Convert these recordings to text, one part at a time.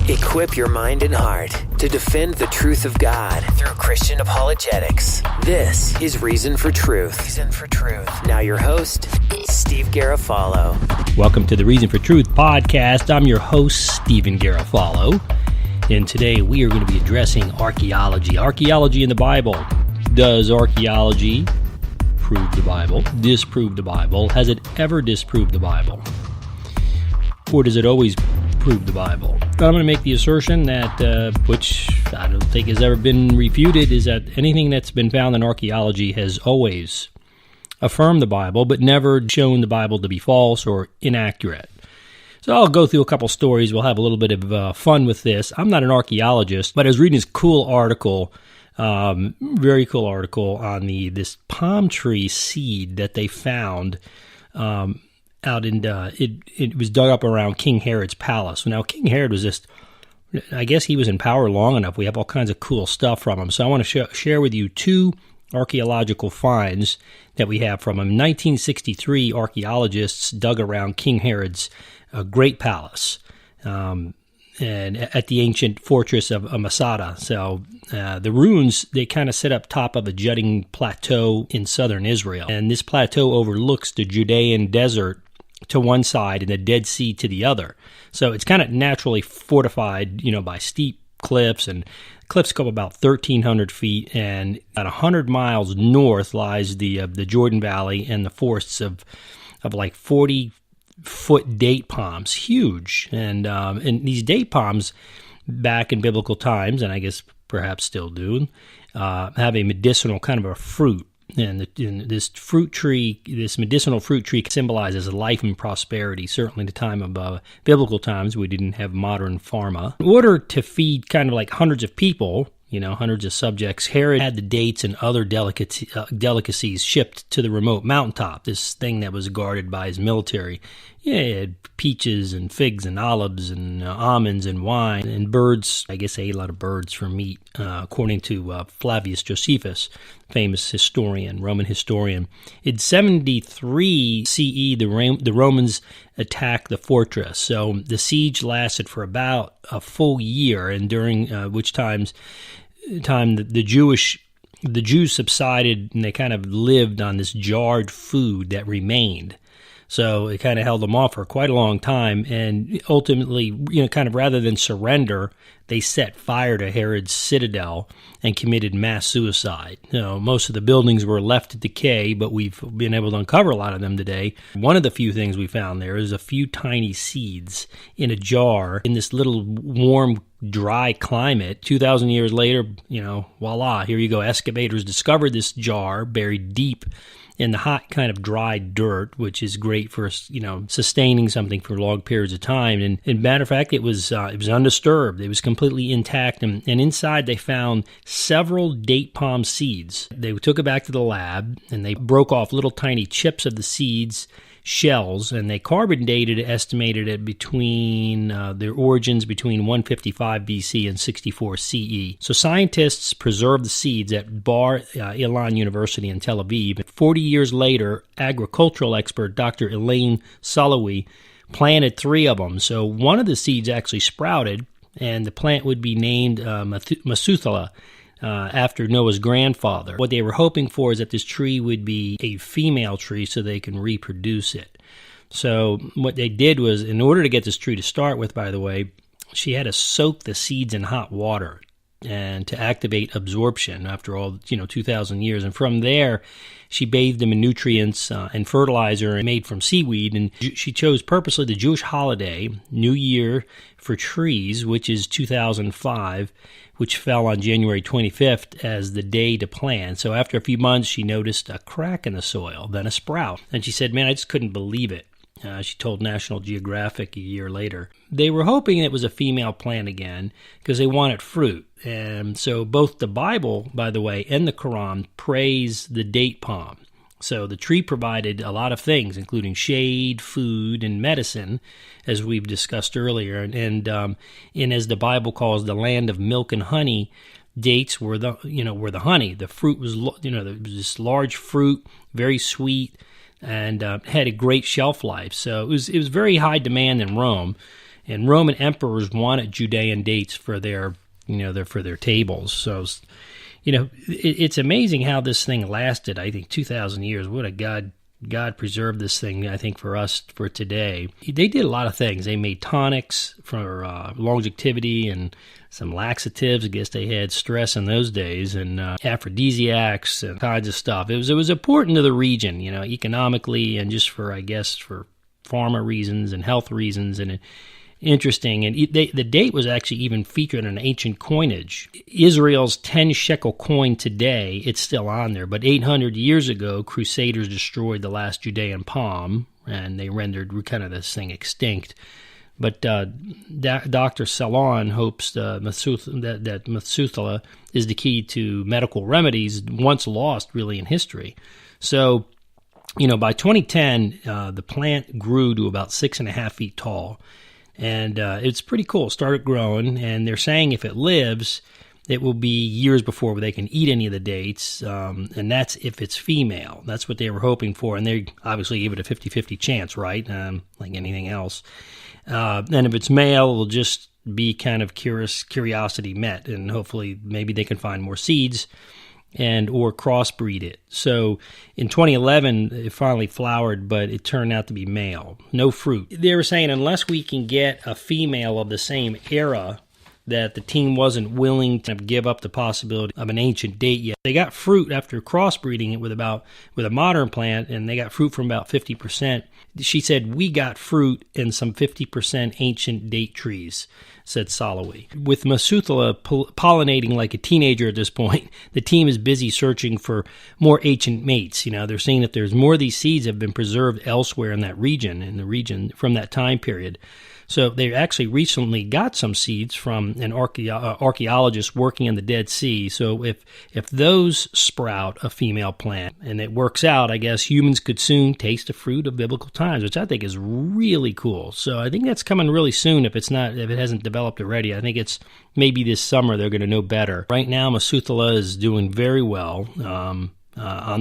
Equip your mind and heart to defend the truth of God through Christian apologetics. This is Reason for Truth. Now your host, Steve Garofalo. Welcome to the Reason for Truth podcast. I'm your host, Stephen Garofalo. And today we are going to be addressing archaeology. Archaeology in the Bible. Does archaeology prove the Bible? Disprove the Bible? Has it ever disproved the Bible? Or does it always prove the Bible? I'm going to make the assertion that, which I don't think has ever been refuted, is that anything that's been found in archaeology has always affirmed the Bible, but never shown the Bible to be false or inaccurate. So I'll go through a couple stories. We'll have a little bit of fun with this. I'm not an archaeologist, but I was reading this cool article, very cool article on this palm tree seed that they found out in, it was dug up around King Herod's palace. Now, King Herod was just, I guess he was in power long enough. We have all kinds of cool stuff from him. So I want to share with you two archaeological finds that we have from him. 1963, archaeologists dug around King Herod's great palace and at the ancient fortress of Masada. So the ruins, they kind of sit up top of a jutting plateau in southern Israel. And this plateau overlooks the Judean desert to one side and the Dead Sea to the other. So it's kind of naturally fortified, by steep cliffs, and cliffs go about 1,300 feet, and about 100 miles north lies the Jordan Valley and the forests of like 40-foot date palms, huge. And these date palms, back in biblical times, and I guess perhaps still do, have a medicinal kind of a fruit. And this fruit tree, this medicinal fruit tree, symbolizes life and prosperity. Certainly in the time of biblical times, we didn't have modern pharma. In order to feed kind of like hundreds of people, hundreds of subjects, Herod had the dates and other delicacies shipped to the remote mountaintop, this thing that was guarded by his military. Yeah, it had peaches and figs and olives and almonds and wine and birds. I guess they ate a lot of birds for meat, according to Flavius Josephus, famous historian, Roman historian. In 73 CE, the Romans attacked the fortress. So the siege lasted for about a full year, and during which time the Jews subsided, and they kind of lived on this jarred food that remained. So it kind of held them off for quite a long time, and ultimately, kind of rather than surrender, they set fire to Herod's Citadel and committed mass suicide. Most of the buildings were left to decay, but we've been able to uncover a lot of them today. One of the few things we found there is a few tiny seeds in a jar in this little warm, dry climate. 2,000 years later, voila, here you go. Excavators discovered this jar buried deep in the hot kind of dry dirt, which is great for, sustaining something for long periods of time. And matter of fact, it was undisturbed. It was completely intact. And inside they found several date palm seeds. They took it back to the lab and they broke off little tiny chips of the seeds, shells, and they carbon dated, estimated it between their origins between 155 BC and 64 CE. So scientists preserved the seeds at Bar Ilan University in Tel Aviv. 40 years later, agricultural expert Dr. Elaine Saloui planted 3 of them. So one of the seeds actually sprouted, and the plant would be named Methuselah, after Noah's grandfather. What they were hoping for is that this tree would be a female tree so they can reproduce it. So what they did was, in order to get this tree to start with, by the way, she had to soak the seeds in hot water and to activate absorption after all, 2,000 years. And from there, she bathed them in nutrients and fertilizer made from seaweed. And she chose purposely the Jewish holiday, New Year for trees, which is 2005, which fell on January 25th as the day to plant. So after a few months, she noticed a crack in the soil, then a sprout. And she said, man, I just couldn't believe it. She told National Geographic a year later. They were hoping it was a female plant again because they wanted fruit. And so both the Bible, by the way, and the Quran praise the date palm. So the tree provided a lot of things, including shade, food, and medicine, as we've discussed earlier. And as the Bible calls the land of milk and honey, dates were the honey. The fruit was, there was this large fruit, very sweet, and had a great shelf life. So it was very high demand in Rome. And Roman emperors wanted Judean dates for their tables. So, it's amazing how this thing lasted. I think 2,000 years. What a God preserved this thing, I think, for us for today. They did a lot of things. They made tonics for longevity and some laxatives. I guess they had stress in those days, and aphrodisiacs and kinds of stuff. It was important to the region, economically, and just for pharma reasons and health reasons, and interesting. And the date was actually even featured in ancient coinage. Israel's 10 shekel coin today, it's still on there, but 800 years ago, Crusaders destroyed the last Judean palm, and they rendered kind of this thing extinct. But Dr. Salon hopes that Methuselah is the key to medical remedies once lost, really, in history. So, by 2010, the plant grew to about 6.5 feet tall. And it's pretty cool. It started growing, and they're saying if it lives, it will be years before they can eat any of the dates, and that's if it's female. That's what they were hoping for, and they obviously gave it a 50-50 chance, right, like anything else. And if it's male, it'll just be kind of curiosity met, and hopefully maybe they can find more seeds and or crossbreed it. So in 2011, it finally flowered, but it turned out to be male. No fruit. They were saying unless we can get a female of the same era, that the team wasn't willing to give up the possibility of an ancient date yet. They got fruit after crossbreeding it with a modern plant, and they got fruit from about 50%. She said, we got fruit and some 50% ancient date trees, said Salawi. With Methuselah pollinating like a teenager at this point, the team is busy searching for more ancient mates. They're saying that there's more of these seeds have been preserved elsewhere in the region from that time period. So they actually recently got some seeds from an archaeologist working in the Dead Sea. So if those sprout a female plant and it works out, I guess humans could soon taste the fruit of biblical times, which I think is really cool. So I think that's coming really soon if it hasn't developed already. I think it's maybe this summer they're going to know better. Right now, Methuselah is doing very well on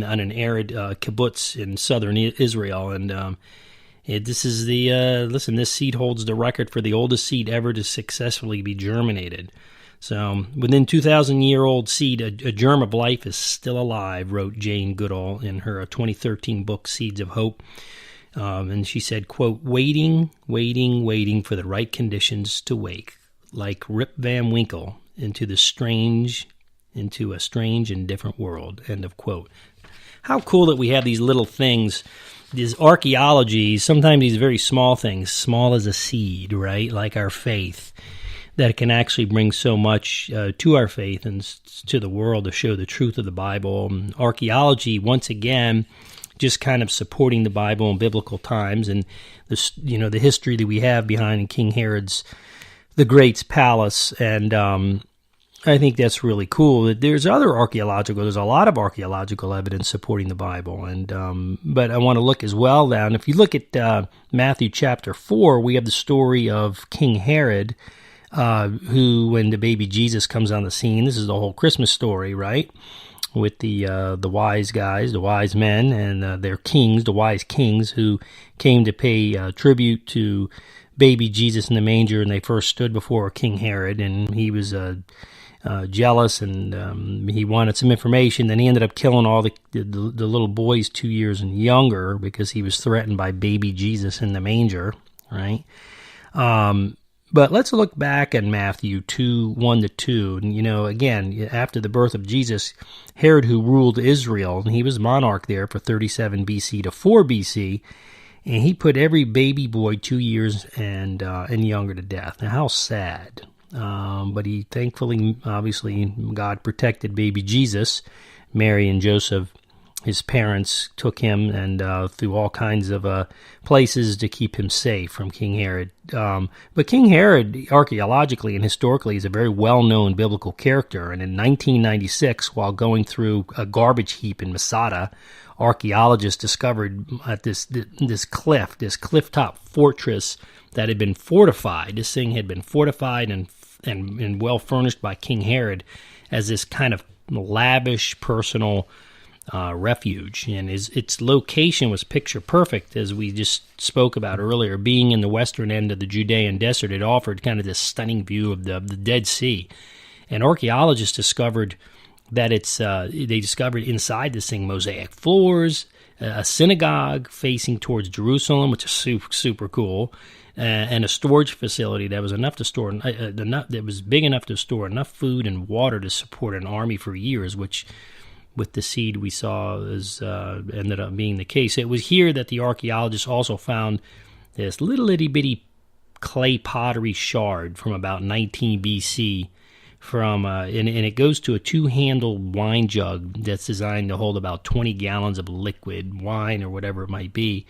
an arid kibbutz in southern Israel, and this is this seed holds the record for the oldest seed ever to successfully be germinated. So within 2,000-year-old seed, a germ of life is still alive, wrote Jane Goodall in her 2013 book, Seeds of Hope. And she said, quote, waiting for the right conditions to wake, like Rip Van Winkle into a strange and different world, end of quote. How cool that we have these little things. These archaeology, sometimes these very small things, small as a seed, right? Like our faith, that can actually bring so much to our faith and to the world to show the truth of the Bible. Archaeology, once again, just kind of supporting the Bible in biblical times, and the history that we have behind King Herod's the Great's palace, and I think that's really cool. There's a lot of archaeological evidence supporting the Bible, and but I want to look as well now. And if you look at Matthew chapter 4, we have the story of King Herod, who, when the baby Jesus comes on the scene, this is the whole Christmas story, right? With the wise guys, the wise men, and their kings, the wise kings, who came to pay tribute to baby Jesus in the manger, and they first stood before King Herod, and he was jealous, and he wanted some information. Then he ended up killing all the little boys 2 years and younger because he was threatened by baby Jesus in the manger, right? But let's look back at Matthew 2:1-2. And, again, after the birth of Jesus, Herod, who ruled Israel, and he was monarch there for 37 BC to 4 BC, and he put every baby boy 2 years and younger to death. Now, how sad. But he thankfully, obviously, God protected baby Jesus. Mary and Joseph, his parents, took him and through all kinds of places to keep him safe from King Herod. But King Herod, archaeologically and historically, is a very well-known biblical character. And in 1996, while going through a garbage heap in Masada, archaeologists discovered at this cliff-top fortress that had been fortified. This thing had been fortified and well furnished by King Herod as this kind of lavish personal refuge, and its location was picture perfect, as we just spoke about earlier. Being in the western end of the Judean desert, it offered kind of this stunning view of the Dead Sea. And archaeologists discovered that they discovered inside this thing mosaic floors, a synagogue facing towards Jerusalem, which is super cool, and a storage facility that was enough to store that was big enough to store enough food and water to support an army for years, which, with the seed we saw, ended up being the case. It was here that the archaeologists also found this little itty bitty clay pottery shard from about 19 BC. And it goes to a two-handled wine jug that's designed to hold about 20 gallons of liquid wine or whatever it might be.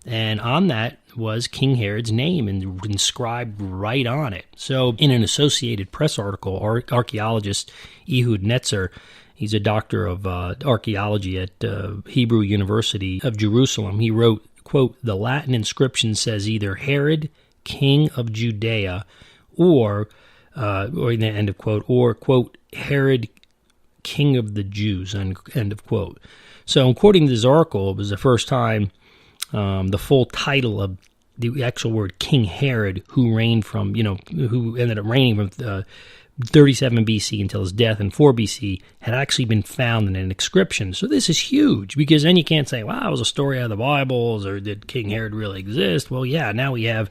And on that was King Herod's name inscribed right on it. So in an Associated Press article, archaeologist Ehud Netzer, he's a doctor of archaeology at Hebrew University of Jerusalem, he wrote, quote, "The Latin inscription says either Herod, king of Judea, or end of quote, or, quote, Herod, king of the Jews, end of quote." So, according to this article, it was the first time the full title of the actual word King Herod, who ended up reigning from 37 BC until his death in 4 BC, had actually been found in an inscription. So this is huge, because then you can't say, wow, it was a story out of the Bibles, or did King Herod really exist? Well, yeah, now we have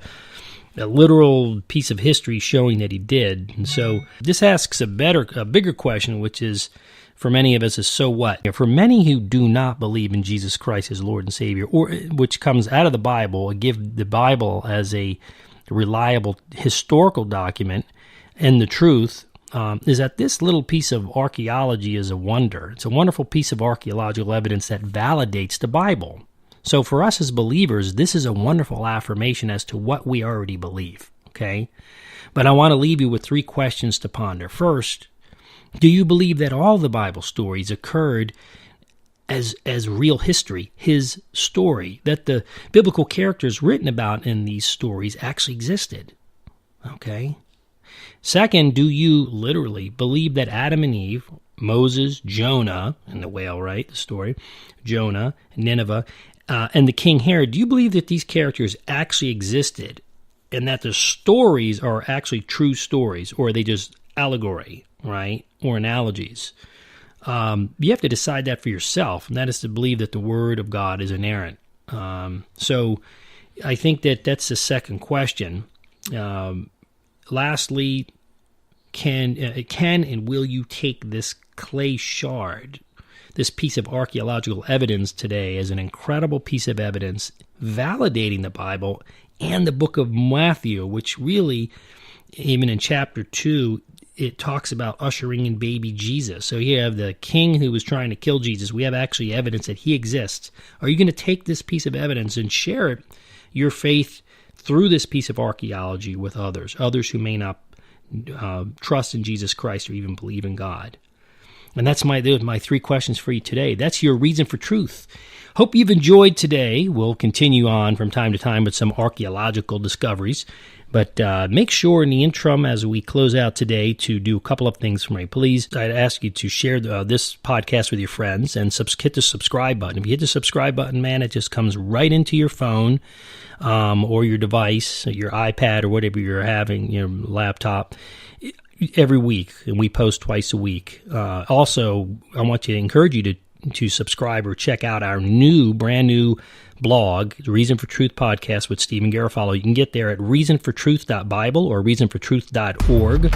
a literal piece of history showing that he did. And so this asks a bigger question, which is, for many of us, is so what? For many who do not believe in Jesus Christ as Lord and Savior, or which comes out of the Bible, give the Bible as a reliable historical document, and the truth is that this little piece of archaeology is a wonder. It's a wonderful piece of archaeological evidence that validates the Bible. So for us as believers, this is a wonderful affirmation as to what we already believe, okay? But I want to leave you with 3 questions to ponder. First, do you believe that all the Bible stories occurred as real history, his story, that the biblical characters written about in these stories actually existed, okay? Second, do you literally believe that Adam and Eve, Moses, Jonah, and the whale, right, the story, Jonah, Nineveh, and the King Herod, do you believe that these characters actually existed and that the stories are actually true stories, or are they just allegory, right, or analogies? You have to decide that for yourself, and that is to believe that the Word of God is inerrant. So I think that's the second question. Lastly, can and will you take this clay shard, this piece of archaeological evidence today, as an incredible piece of evidence validating the Bible and the book of Matthew, which really, even in chapter 2, it talks about ushering in baby Jesus. So you have the king who was trying to kill Jesus. We have actually evidence that he exists. Are you going to take this piece of evidence and share your faith through this piece of archaeology with others who may not trust in Jesus Christ or even believe in God? And that's my 3 questions for you today. That's your reason for truth. Hope you've enjoyed today. We'll continue on from time to time with some archaeological discoveries. But make sure in the interim, as we close out today, to do a couple of things for me. Please, I'd ask you to share this podcast with your friends and hit the subscribe button. If you hit the subscribe button, man, it just comes right into your phone or your device, your iPad or whatever you're having, your laptop, every week. And we post twice a week. Also, I want to encourage you to subscribe or check out our brand new blog, the Reason for Truth podcast with Stephen Garofalo. You can get there at reasonfortruth.bible or reasonfortruth.org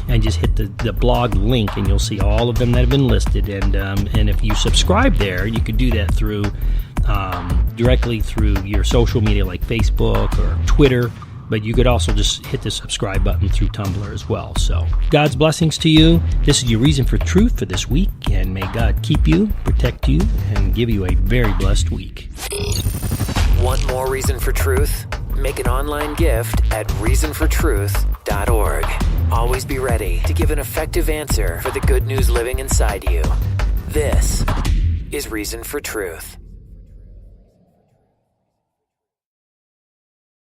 and just hit the blog link, and you'll see all of them that have been listed. And if you subscribe there, you could do that through directly through your social media like Facebook or Twitter. But you could also just hit the subscribe button through Tumblr as well. So God's blessings to you. This is your Reason for Truth for this week, and may God keep you, protect you, and give you a very blessed week. Want more Reason for Truth? Make an online gift at reasonfortruth.org. Always be ready to give an effective answer for the good news living inside you. This is Reason for Truth.